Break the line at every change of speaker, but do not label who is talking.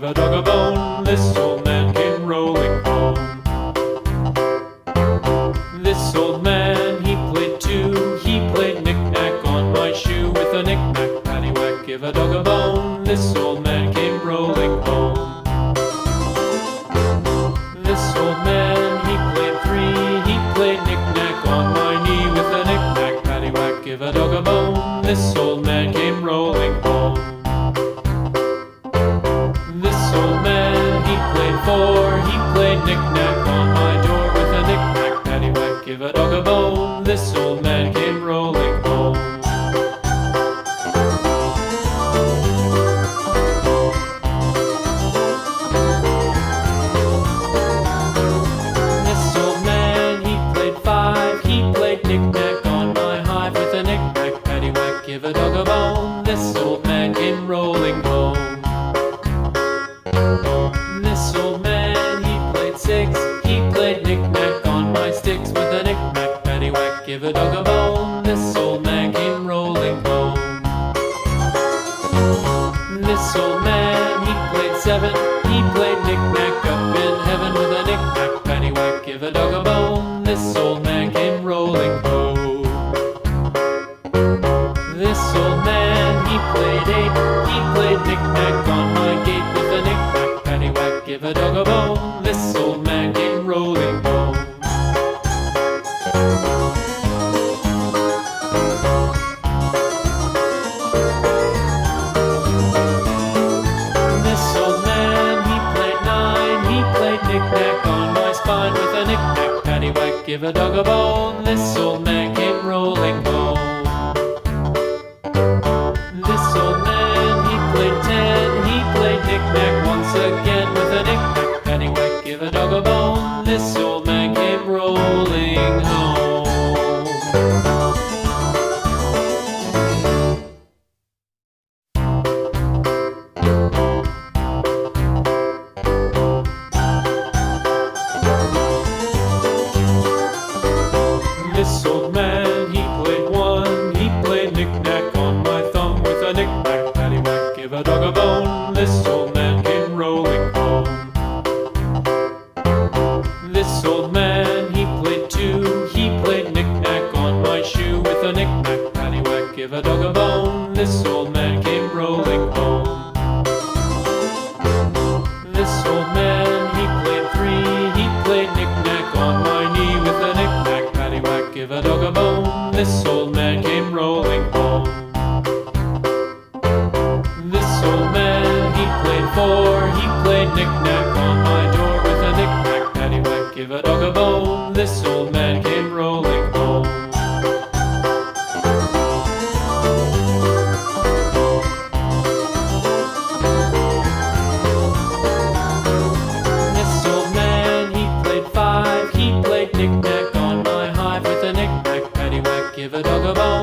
a dog a bone. This old man came rolling home. This old man, he played too. He played knick-knack on my shoe with a knick-knack, paddywhack, give a dog a bone. This old man came rolling home. This old man, he played three. He played knick-knack on my knee with a knick-knack, paddywhack, give a dog a bone. This old man came rolling home. This old man, he played four. He played knick-knack on my door with a knick-knack, paddywhack, give a dog a bone. This old man came rolling home. This old man, he played five. He played knick-knack on my hive with a knick-knack, paddywhack, give a dog a bone. This old man came rolling home. This old man, he played six. He played knick-knack on my sticks with a knick-knack, paddywhack, give a dog a bone. This old man came rolling home. This old man, he played seven. He played knick-knack up in heaven with a knick-knack, paddywhack, give a dog a bone. This old man came rolling home. This old man, he played eight. He played knick-knack on my gate with a knick-knack, paddywhack, give a dog a bone. This old man came rolling home. This old man, he played nine. He played knick-knack on my spine with a knick-knack, paddywhack, give a dog a bone. This old man came rolling home. This old man, he played ten. He played knick-knack once again with a knick-knack, paddywhack, give a dog a bone. This old man came rolling home. This old man, he played one. He played knick-knack on my thumb with a knick-knack, paddywhack, give a dog a bone. This old man came rolling home. This old man, he played two. He played knick-knack on my shoe with a knick-knack, paddywhack, give a dog a bone. This old man came rolling home. This old man, he played three. He played knick-knack on my knee with a knick-knack, paddywhack, give a dog a bone. This old man came rolling home. This old man, he played four. He played knick-knack on my door with a knick-knack, paddywhack, give a dog a bone. This old man came rolling home. This old man, he played five. He played knick-knack on my hive with a knick-knack, paddywhack, give a dog a bone.